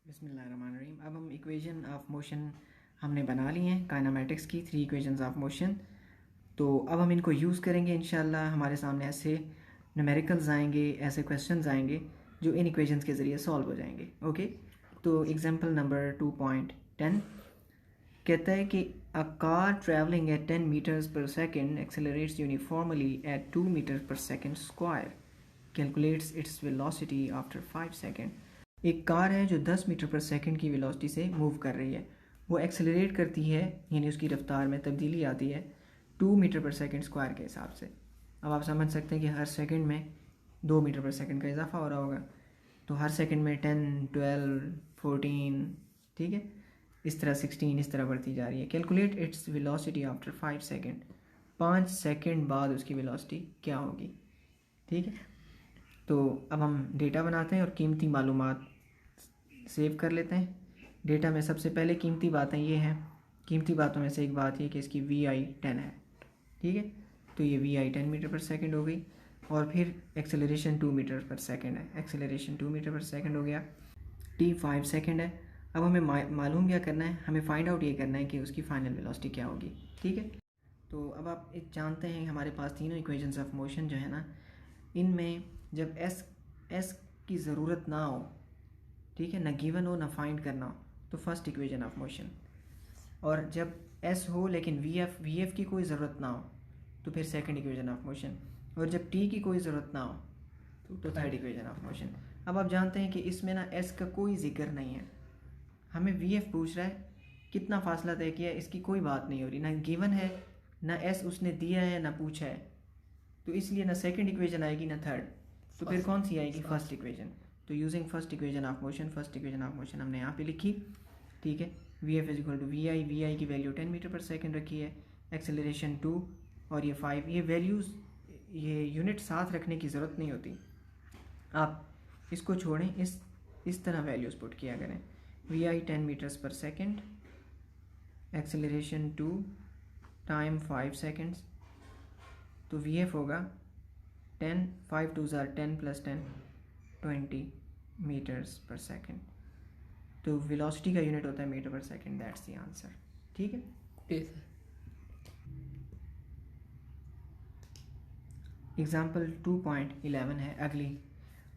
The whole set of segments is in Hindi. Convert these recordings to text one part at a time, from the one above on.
बिस्मिल्लाहिर्रहमानिर्रहीम। अब हम इक्वेशन ऑफ मोशन हमने बना ली हैं काइनेमेटिक्स की 3 इक्वेशंस ऑफ मोशन। तो अब हम इनको यूज़ करेंगे इंशाल्लाह। हमारे सामने ऐसे न्यूमेरिकल्स आएंगे, ऐसे क्वेश्चंस आएंगे जो इन इक्वेशंस के ज़रिए सॉल्व हो जाएंगे। ओके, तो एग्जांपल नंबर 2.10 कहता है कि a car travelling at 10 meters per second accelerates uniformly at 2 meter per second square, calculates its velocity after 5 second. एक कार है जो 10 मीटर पर सेकंड की वेलोसिटी से मूव कर रही है। वो एक्सेलरेट करती है, यानी उसकी रफ्तार में तब्दीली आती है 2 मीटर पर सेकंड स्क्वायर के हिसाब से। अब आप समझ सकते हैं कि हर सेकंड में 2 मीटर पर सेकंड का इजाफा हो रहा होगा, तो हर सेकंड में 10, 12, 14, ठीक है, इस तरह 16 इस तरह बढ़ती जा रही है। Calculate its velocity after 5 second, 5 second बाद उसकी वेलोसिटी क्या होगी। ठीक है, तो अब हम डेटा बनाते हैं और कीमती मालूमात सेव कर लेते हैं। डेटा में सबसे पहले कीमती बातें ये हैं। कीमती बातों में से एक बात ये कि इसकी VI 10 है। ठीक है, तो ये VI 10 मीटर पर सेकंड हो गई। और फिर एक्सेलरेशन 2 मीटर पर सेकंड है, एक्सेलरेशन 2 मीटर पर सेकंड हो गया। T 5 सेकंड है। अब हमें मालूम क्या करना है, हमें फाइंड आउट ये करना है कि उसकी फाइनल वेलोसिटी क्या होगी। ठीक है, तो अब आप एक जानते हैं हमारे पास तीनों इक्वेशंस ऑफ मोशन जो है ना, इनमें जब एस की ज़रूरत ना हो, ठीक है, ना गिवन हो ना फाइंड करना हो, तो फर्स्ट इक्वेशन ऑफ मोशन। और जब एस हो लेकिन वी एफ की कोई ज़रूरत ना हो, तो फिर सेकंड इक्वेशन ऑफ मोशन। और जब टी की कोई ज़रूरत ना हो तो थर्ड इक्वेशन ऑफ मोशन। अब आप जानते हैं कि इसमें ना एस का कोई जिक्र नहीं है, हमें वी एफ पूछ रहा है, कितना फासला तय किया है, इसकी कोई बात नहीं हो रही, ना गिवन है ना एस उसने दिया है ना पूछा है, तो इसलिए ना सेकंड इक्वेशन आएगी ना थर्ड, तो फिर कौन सी आएगी, फर्स्ट इक्वेशन। तो using first equation of motion, first equation of motion हमने यहाँ पे लिखी। ठीक है, v F is equal to we i की वैल्यू 10 मीटर पर सेकंड रखी है, एक्सेलरेशन 2 और ये 5। ये वैल्यूज़, ये यूनिट साथ रखने की ज़रूरत नहीं होती, आप इसको छोड़ें, इस तरह वैल्यूज़ पुट किया करें। We I 10 meters per second, acceleration 2, time 5 seconds, तो वी एफ होगा 10, 5 2 ज़ार 10 प्लस 10 20 मीटर्स पर सेकेंड। तो वेलोसिटी का यूनिट होता है metre per second, that's the answer. ठीक है, एग्जाम्पल 2.11 है अगली।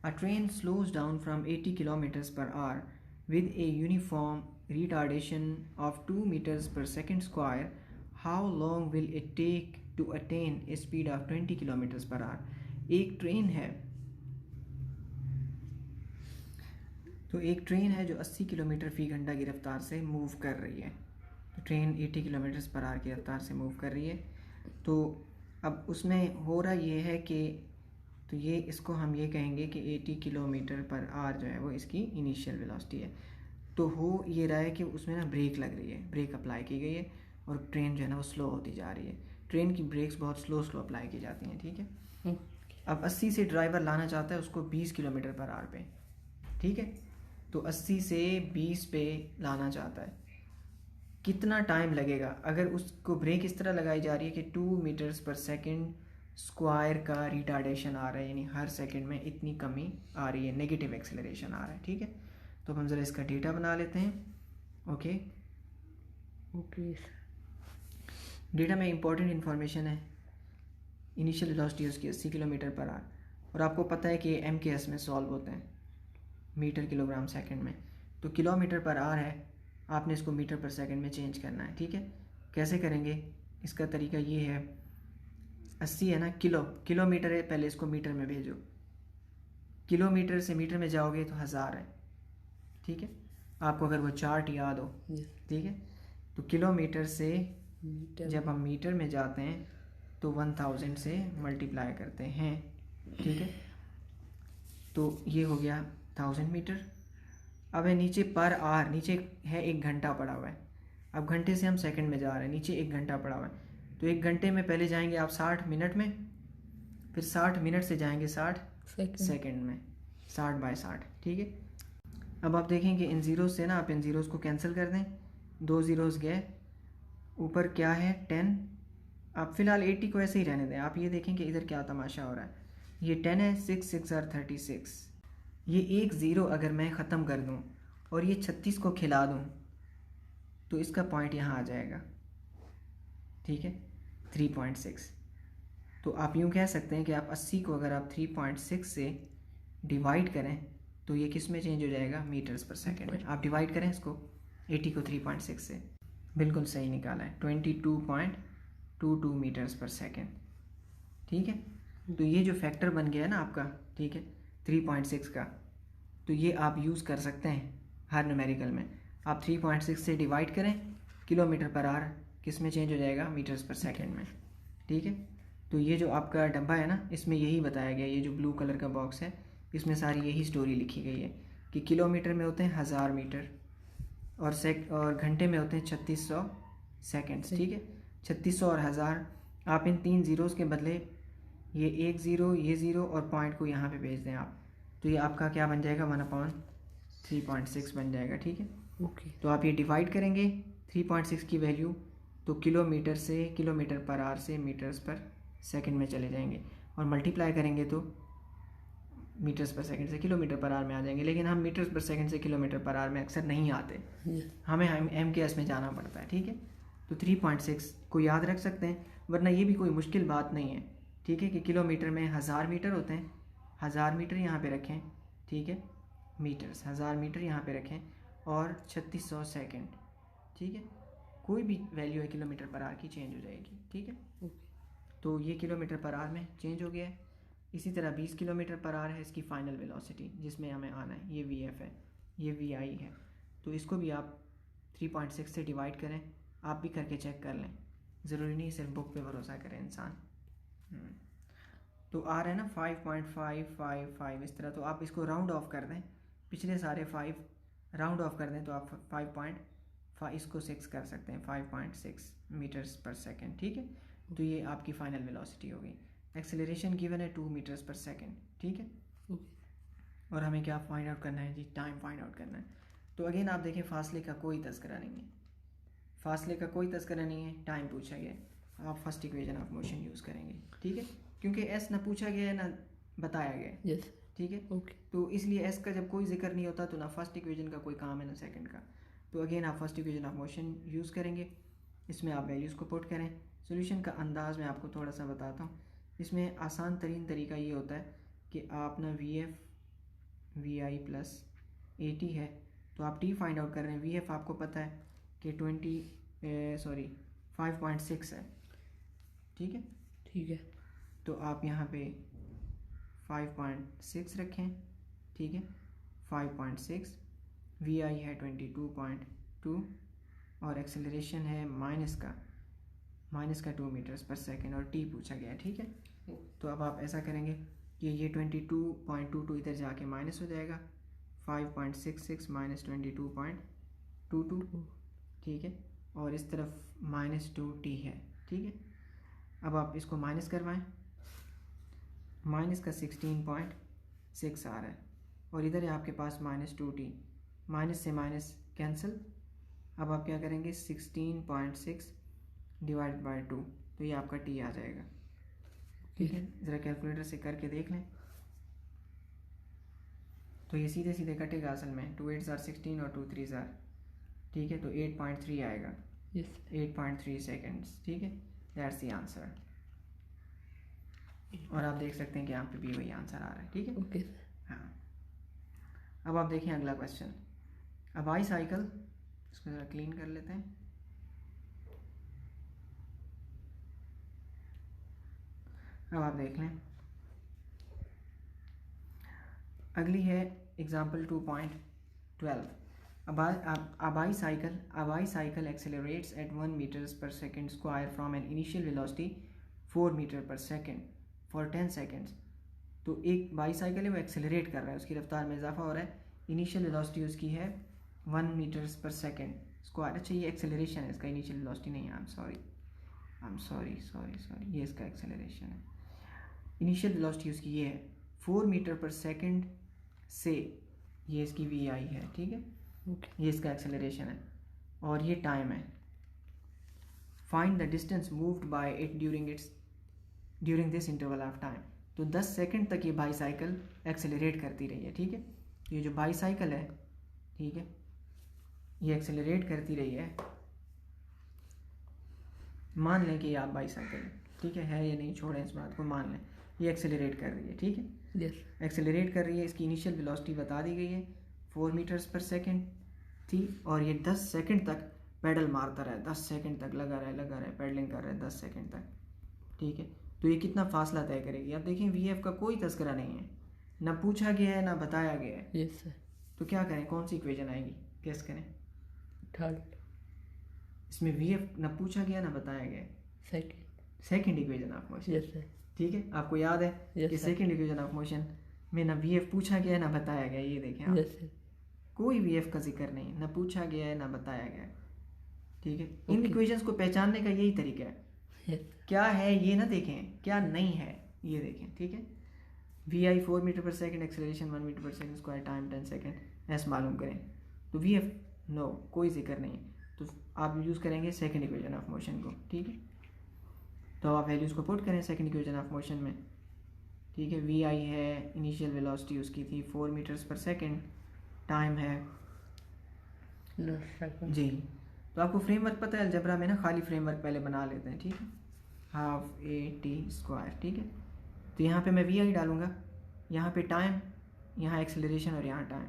A train slows down from 80 kilometers per hour with a uniform retardation of 2 meters per second square, how long will it take to attain a speed of 20 kilometers per hour. एक ट्रेन है, तो एक ट्रेन है जो 80 किलोमीटर फ़ी घंटा की रफ्तार से मूव कर रही है। तो ट्रेन 80 किलोमीटर पर आवर की रफ्तार से मूव कर रही है। तो अब उसमें हो रहा ये है कि, तो ये इसको हम ये कहेंगे कि 80 किलोमीटर पर आवर जो है वो इसकी इनिशियल वेलोसिटी है। तो हो ये रहा है कि उसमें ना ब्रेक लग रही है, ब्रेक अप्लाई की गई है और ट्रेन जो है ना वो स्लो होती जा रही है। ट्रेन की ब्रेक्स बहुत स्लो अप्लाई की जाती हैं। ठीक है, अब 80 से ड्राइवर लाना चाहता है उसको 20 किलोमीटर पर आवर पे। ठीक है, तो 80 से 20 पे लाना चाहता है, कितना टाइम लगेगा। अगर उसको ब्रेक इस तरह लगाई जा रही है कि 2 मीटर्स पर सेकेंड स्क्वायर का रिटार्डेशन आ रहा है, यानी हर सेकंड में इतनी कमी आ रही है, नेगेटिव एक्सेलरेशन आ रहा है। ठीक है, तो हम ज़रा इसका डेटा बना लेते हैं। ओके, डेटा में इंपॉर्टेंट इन्फॉर्मेशन है। इनिशियल वेलोसिटी उसकी 80 किलोमीटर पर आवर, और आपको पता है कि MKS में सॉल्व होते हैं, मीटर किलोग्राम सेकंड में। तो किलोमीटर पर आवर है, आपने इसको मीटर पर सेकंड में चेंज करना है। ठीक है, कैसे करेंगे, इसका तरीका ये है, 80 है ना, किलोमीटर है, पहले इसको मीटर में भेजो, किलोमीटर से मीटर में जाओगे तो 1000 है। ठीक है, आपको अगर वो चार्ट याद हो। ठीक है, तो किलोमीटर से जब हम मीटर में जाते हैं तो 1000 से मल्टीप्लाई करते हैं। ठीक है, तो ये हो गया 1000 मीटर। अब है नीचे पर आवर, नीचे है 1 घंटा पड़ा हुआ है। अब घंटे से हम सेकंड में जा रहे हैं, नीचे 1 घंटा पड़ा हुआ है, तो 1 घंटे में पहले जाएंगे आप 60 मिनट में, फिर 60 मिनट से जाएंगे 60 सेकंड में, 60/60। ठीक है, अब आप देखें कि इन ज़ीरोज़ से ना, आप इन ज़ीरोज़ को कैंसिल कर दें, 2 ज़ीरोज़ गए, ऊपर क्या है 10। आप फ़िलहाल 80 को ऐसे ही रहने दें। आप ये देखें कि इधर क्या तमाशा हो रहा है, ये 10 है, 6 6 are 36। ये एक ज़ीरो अगर मैं ख़त्म कर दूँ और ये 36 को खिला दूँ तो इसका पॉइंट यहाँ आ जाएगा, ठीक है, 3.6। तो आप यूँ कह सकते हैं कि आप 80 को अगर आप 3.6 से डिवाइड करें तो ये किस में चेंज हो जाएगा, मीटर्स पर सेकेंड में। आप डिवाइड करें इसको 80 को 3.6 से, बिल्कुल सही निकाला है, 22.22 मीटर्स पर सेकेंड, ठीक है। तो ये जो फैक्टर बन गया है ना आपका, ठीक है, 3.6 का, तो ये आप यूज़ कर सकते हैं हर न्यूमेरिकल में। आप 3.6 से डिवाइड करें, किलोमीटर पर आवर किस में चेंज हो जाएगा, मीटर्स पर सेकेंड में, ठीक है। तो ये जो आपका डब्बा है ना, इसमें यही बताया गया, ये जो ब्लू कलर का बॉक्स है इसमें सारी यही स्टोरी लिखी गई है कि किलोमीटर में होते हैं 1000 मीटर और घंटे में होते हैं 3600 सेकेंड्स, ठीक है। 3600 और 1000, आप इन 3 ज़ीरोज़ के बदले ये 1 ज़ीरो, ये ज़ीरो और पॉइंट को यहाँ पे भेज दें आप, तो ये आपका क्या बन जाएगा, 1/3.6 बन जाएगा, ठीक है। ओके। तो आप ये डिवाइड करेंगे 3.6 की वैल्यू, तो किलोमीटर से, किलोमीटर पर आवर से मीटर्स पर सेकंड में चले जाएंगे, और मल्टीप्लाई करेंगे तो मीटर्स पर सेकंड से किलोमीटर पर आवर में आ जाएंगे। लेकिन हम मीटर्स पर सेकंड से किलोमीटर पर आवर में अक्सर नहीं आते, हमें MKS में जाना पड़ता है, ठीक है। तो 3.6 को याद रख सकते हैं, वरना ये भी कोई मुश्किल बात नहीं है, ठीक है, कि किलोमीटर में 1000 मीटर होते हैं, 1000 मीटर यहाँ पे रखें, ठीक है, मीटर्स 1000 मीटर यहाँ पे रखें, और 3600 सेकेंड, ठीक है। कोई भी वैल्यू है किलोमीटर पर आवर की चेंज हो जाएगी, ठीक है। तो ये किलोमीटर पर आवर में चेंज हो गया है। इसी तरह 20 किलोमीटर पर आवर है इसकी फ़ाइनल वेलोसिटी जिसमें हमें आना है, ये VF है, ये VI है। तो इसको भी आप 3.6 से डिवाइड करें, आप भी करके चेक कर लें, ज़रूरी नहीं सिर्फ बुक पे भरोसा करें इंसान। तो आ रहा है ना 5.555 इस तरह, तो आप इसको राउंड ऑफ कर दें, पिछले सारे 5 राउंड ऑफ कर दें तो आप 5.5 इसको 6 कर सकते हैं, 5.6 मीटर्स पर सेकेंड, ठीक है। तो ये आपकी फ़ाइनल वेलोसिटी हो गई। एक्सेलरेशन गिवन है 2 मीटर्स पर सेकेंड, ठीक है। और हमें क्या फाइंड आउट करना है जी, टाइम फाइंड आउट करना है। तो अगेन आप देखें फासले का कोई तस्करा नहीं है, फासले का कोई तस्करा नहीं है, टाइम पूछा गया है, आप first equation of motion use करेंगे, ठीक है, क्योंकि एस ना पूछा गया है ना बताया गया है, यस, ठीक है। ओके। तो इसलिए एस का जब कोई जिक्र नहीं होता तो ना फर्स्ट इक्वेशन का कोई काम है ना सेकंड का। तो अगेन आप first equation of motion use करेंगे, इसमें आप वैल्यूज़ को पुट करें। सोल्यूशन का अंदाज़ मैं आपको थोड़ा सा बताता हूँ। इसमें आसान तरीन तरीका ये होता है कि आप ना VF VI प्लस 80 है, तो आप T फाइंड आउट कर रहे हैं। VF आपको पता है कि 5.6 है, ठीक है, ठीक है। तो आप यहाँ पे 5.6 रखें, ठीक है, 5.6, VI है 22.2 और एक्सेलरेशन है माइनस का 2 मीटर्स पर सेकेंड और T पूछा गया है, ठीक है। तो अब आप ऐसा करेंगे कि ये 22.22 इधर जाके माइनस हो जाएगा, 5.66 माइनस 22.22, ठीक है, और इस तरफ -2T है, ठीक है। अब आप इसको माइनस करवाएं, माइनस का 16.6 आ रहा है और इधर है आपके पास -2T, माइनस से माइनस कैंसिल। अब आप क्या करेंगे, 16.6 डिवाइड बाय 2, तो ये आपका T आ जाएगा, ठीक है। ज़रा कैलकुलेटर से करके देख लें, तो ये सीधे सीधे कटेगा असल में, 2 8 16 और 2 3 ठीक है, तो 8.3 आएगा, 8.3 सेकेंड्स, ठीक है, दैट्स द आंसर। और आप देख सकते हैं कि यहाँ पे भी वही आंसर आ रहा है, ठीक है, ओके। हाँ। अब आप देखें अगला क्वेश्चन, अब आई साइकिल, इसको ज़रा क्लीन कर लेते हैं। अब आप देख लें, अगली है example 2.12। A bicycle accelerates at 1 meters per second square from an initial velocity 4 meter per second for 10 seconds। तो एक बाईसाइकिल है वो एक्सेलरेट कर रहा है, उसकी रफ्तार में इजाफा हो रहा है, इनिशियल वेलोसिटी उसकी है 1 मीटर्स पर सेकेंड स्क्वायर। अच्छा ये एक्सेलरेशन है, इसका इनिशियल वेलोसिटी नहीं है, आई एम सॉरी, ये इसका एक्सेलरेशन है। इनिशियल वेलोसिटी उसकी ये है 4 मीटर पर सेकेंड से, ये इसकी VI है, ठीक है, ये इसका एक्सेलरेशन है और ये टाइम है। Find the distance moved by it during this interval of time. तो 10 सेकंड तक ये बाईसाइकिल एक्सेलरेट करती रही है, ठीक है। ये जो बाईसाइकिल है, ठीक है, ये एक्सेलरेट करती रही है, मान लें कि ये आप बाईसाइकिल, ठीक है या नहीं, छोड़ें इस बात को, मान लें ये एक्सेलरेट कर रही है, ठीक है, यस एक्सेलरेट कर रही है। इसकी इनिशियल वेलोसिटी बता दी गई है 4 मीटर्स पर सेकेंड थी, और ये 10 सेकेंड तक पेडल मारता रहा है, 10 सेकेंड तक लगा रहा है पेडलिंग कर रहा है 10 सेकेंड तक, ठीक है। तो ये कितना फासला तय करेगी? अब देखें वी का कोई तस्करा नहीं है, ना पूछा गया है ना बताया गया है। Yes sir. तो क्या करें, कौन सी इक्वेशन आएगी, गेस करें। थर्ड। इसमें वी ना पूछा गया ना बताया गया, second equation of motion. Yes sir. ठीक है, आपको याद है कि सेकेंड इक्वेशन ऑफ मोशन में ना वी पूछा गया है ना बताया गया। ये देखें आप, यस सर। कोई वी का जिक्र नहीं, ना पूछा गया है ना बताया गया। ठीक है, इन इक्वेशंस को पहचानने का यही तरीका है। क्या है ये ना देखें, क्या नहीं है ये देखें। ठीक है, we I 4 metre per second, acceleration 1 metre per second square, time 10 second, S मालूम करें। तो वी एफ नो, कोई जिक्र नहीं, तो आप यूज़ करेंगे सेकेंड इक्वेशन ऑफ मोशन को। ठीक है, तो आप वैल्यूज़ को पुट करें सेकेंड इक्वेशन ऑफ मोशन में। ठीक है, वी आई है, इनिशियल वेलोसिटी उसकी थी 4 मीटर्स पर सेकेंड, टाइम है जी। तो आपको फ्रेमवर्क पता है अलजेब्रा में ना, खाली फ्रेमवर्क पहले बना लेते हैं। ठीक है, हाफ ए टी स्क्वायर। ठीक है, तो यहाँ पे मैं वी आई डालूँगा, यहाँ पे टाइम, यहाँ एक्सेलरेशन और यहाँ टाइम।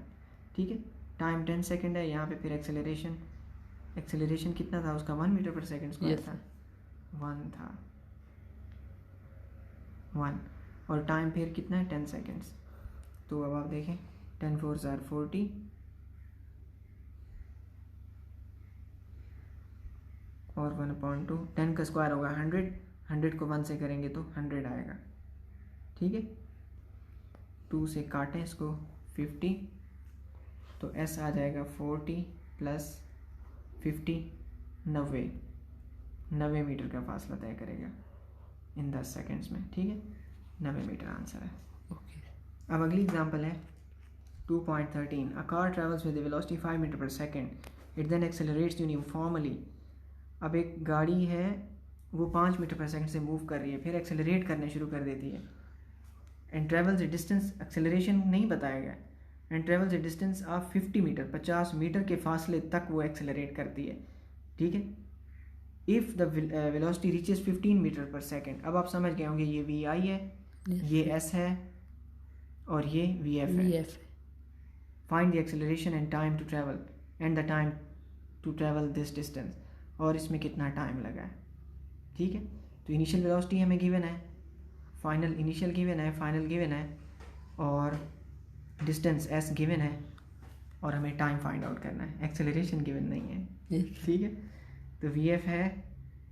ठीक है, टाइम 10 सेकेंड है, यहाँ पे फिर एक्सेलरेशन कितना था उसका, 1 मीटर पर सेकेंड स्क्वायर था, 1 था 1, और टाइम फिर कितना है 10 सेकेंड्स। तो अब आप देखें 10 4 40 और 1/2, 10 का स्क्वायर होगा 100, 100 को 1 से करेंगे तो 100 आएगा। ठीक है, 2 से काटें इसको 50, तो एस आ जाएगा 40 प्लस 50, 90 मीटर का फासला तय करेगा इन 10 सेकेंड्स में। ठीक है, 90 मीटर आंसर है। ओके। अब अगली एग्जांपल है 2.13, a car travels with velocity 5 metre per second, it then accelerates uniformly. अब एक गाड़ी है वो 5 मीटर पर सेकेंड से मूव कर रही है, फिर एक्सेलरेट करने शुरू कर देती है, and travels a distance, acceleration नहीं बताया गया, and travels a distance of 50 metre, 50 metre के फासले तक वो एक्सेलरेट करती है। ठीक है, if the velocity reaches 15 metre per second. अब आप समझ गए होंगे ये वी आई है, ये एस है और ये वी एफ है। Find the acceleration and time to travel and the time to travel this distance, और इसमें कितना टाइम लगा है। ठीक है, तो इनिशियल वेलोसिटी हमें गिवन है, फाइनल इनिशियल गिवन है, फाइनल गिवन है, और डिस्टेंस एस गिवन है, और हमें टाइम फाइंड आउट करना है, एक्सेलरेशन गिवन नहीं है। ठीक है, तो वी एफ है,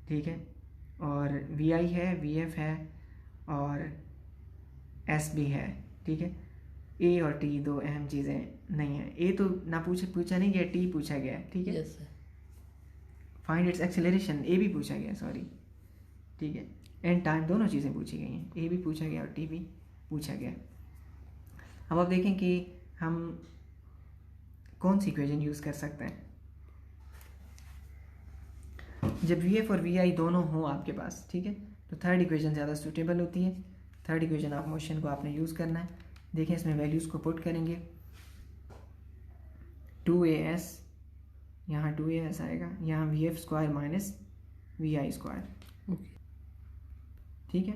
ठीक है, और वी आई है, वी एफ है, और एस भी है। ठीक है, ए और टी दो अहम चीज़ें नहीं है। ए तो ना पूछा नहीं गया, टी पूछा गया है। ठीक है, फाइंड इट्स एक्सेलरेशन, ए भी पूछा गया, सॉरी। ठीक है, एंड टाइम, दोनों चीज़ें पूछी गई हैं, ए भी पूछा गया और टी भी पूछा गया। अब आप देखें कि हम कौन सी इक्वेशन यूज़ कर सकते हैं जब वी एफ और वी आई दोनों हों आपके पास। ठीक है, तो थर्ड इक्वेशन ज़्यादा सूटेबल होती है। थर्ड इक्वेशन ऑफ मोशन को आपने यूज़ करना है। देखें, इसमें वैल्यूज़ को पुट करेंगे, 2as, यहाँ 2as आएगा, यहाँ V F square minus V I square. ठीक है,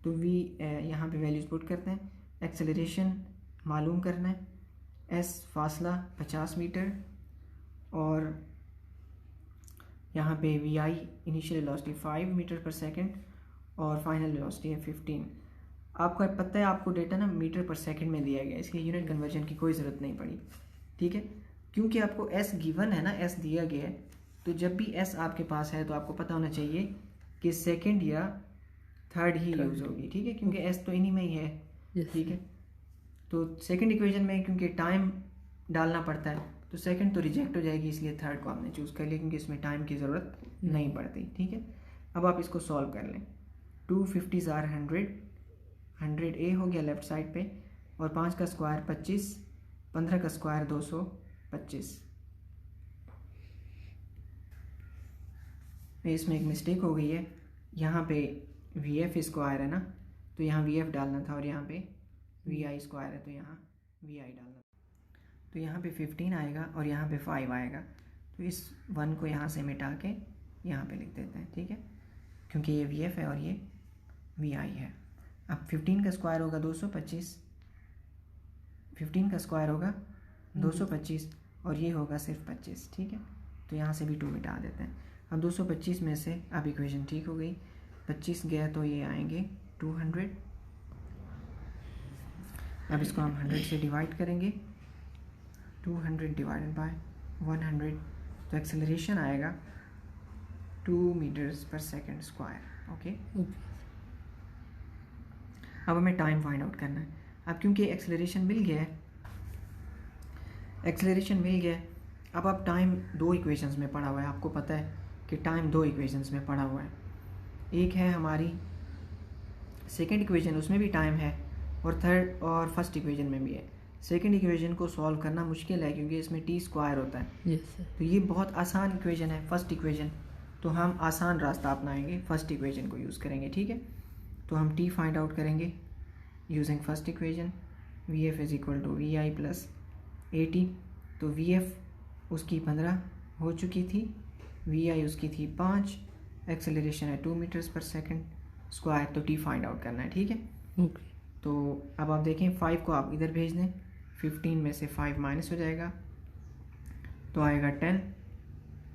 तो यहाँ पे वैल्यूज़ पुट करते हैं। एक्सेलरेशन मालूम करना है, एस फासला 50 मीटर, और यहाँ पे V I initial velocity 5 metre per second, और फाइनल वेलोसिटी है 15। आपको पता है, आपको डेटा ना मीटर पर सेकेंड में दिया गया, इसलिए यूनिट कन्वर्जन की कोई ज़रूरत नहीं पड़ी। ठीक है, क्योंकि आपको एस गिवन है ना, एस दिया गया है, तो जब भी एस आपके पास है तो आपको पता होना चाहिए कि सेकेंड या थर्ड ही यूज़ होगी। ठीक है, क्योंकि एस तो इन्हीं में ही है। ठीक है, तो सेकेंड इक्वेशन में क्योंकि टाइम डालना पड़ता है तो सेकंड तो रिजेक्ट हो जाएगी, इसलिए थर्ड को आपने चूज़ कर लिया क्योंकि इसमें टाइम की ज़रूरत नहीं पड़ती। ठीक है, अब आप इसको सॉल्व कर लें। 250 आर 100 ए हो गया लेफ़्ट साइड पे, और 5 का स्क्वायर 25, 15 का स्क्वायर 225। इसमें एक मिस्टेक हो गई है, यहाँ पे वी एफ स्क्वायर है ना, तो यहाँ वी एफ डालना था, और यहाँ पे वी आई स्क्वायर है तो यहाँ वी आई डालना था। तो यहाँ पे 15 आएगा और यहाँ पे 5 आएगा, तो इस 1 को यहाँ से मिटा के यहाँ पे लिख देते हैं, ठीक है, क्योंकि ये वी एफ है और ये वी आई है। अब 15 का स्क्वायर होगा 225, 15 का स्क्वायर होगा 225 और ये होगा सिर्फ 25, ठीक है। तो यहाँ से भी 2 मिटा देते हैं। अब 225 में से अब इक्वेशन ठीक हो गई, 25 गया तो ये आएंगे 200। अब इसको हम 100 से डिवाइड करेंगे, 200 डिवाइडेड बाय 100, तो एक्सेलरेशन आएगा 2 meters per second square. Okay, अब हमें टाइम फाइंड आउट करना है। अब क्योंकि एक्सेलरेशन मिल गया है, अब टाइम 2 इक्वेशंस में पड़ा हुआ है। आपको पता है कि टाइम 2 इक्वेशंस में पड़ा हुआ है। एक है हमारी सेकंड इक्वेशन, उसमें भी टाइम है, और थर्ड और फर्स्ट इक्वेशन में भी है। सेकंड इक्वेशन को सॉल्व करना मुश्किल है क्योंकि इसमें टी स्क्वायर होता है। yes, तो ये बहुत आसान इक्वेशन है फर्स्ट इक्वेशन, तो हम आसान रास्ता अपनाएंगे, फर्स्ट इक्वेशन को यूज़ करेंगे, ठीक है। तो हम टी फाइंड आउट करेंगे using first equation, V F is equal to we I plus 80। तो वी एफ उसकी 15 हो चुकी थी, वी आई उसकी थी 5, एक्सेलरेशन है 2 मीटर्स पर सेकेंड स्क्वायर, तो टी फाइंड आउट करना है, ठीक है। okay. तो अब आप देखें 5 को आप इधर भेज दें, 15 में से 5 माइनस हो जाएगा तो आएगा 10।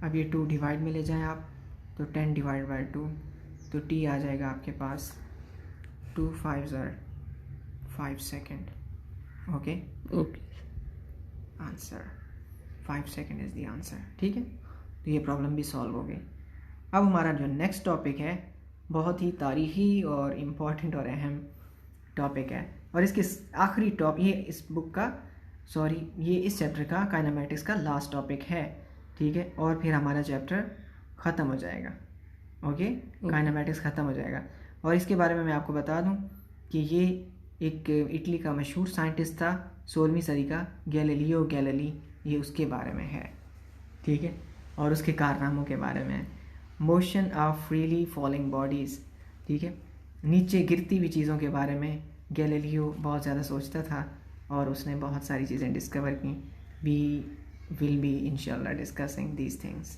अब ये 2 डिवाइड में ले जाएं आप, तो 10 डिवाइड बाई 2, तो टी आ जाएगा आपके पास 2 5 5 second. Okay, answer 5 second is the answer, ठीक है। तो ये प्रॉब्लम भी सॉल्व हो गई। अब हमारा जो नेक्स्ट टॉपिक है बहुत ही तारीख़ी और इम्पॉर्टेंट और अहम टॉपिक है, और इसके आखिरी ये इस बुक का ये इस चैप्टर का काइनेमेटिक्स का लास्ट टॉपिक है, ठीक है। और फिर हमारा चैप्टर ख़त्म हो जाएगा। ओके, काइनेमेटिक्स ख़त्म हो जाएगा। और इसके बारे में मैं आपको बता दूं कि ये एक इटली का मशहूर साइंटिस्ट था 16वीं सदी का, गैलीलियो गैलीली, ये उसके बारे में है, ठीक है, और उसके कारनामों के बारे में है। Motion of freely falling bodies, ठीक है, नीचे गिरती हुई चीज़ों के बारे में गैलीलियो बहुत ज़्यादा सोचता था और उसने बहुत सारी चीज़ें डिस्कवर की। वी विल बी इंशाल्लाह डिस्कसिंग दीज थिंग्स।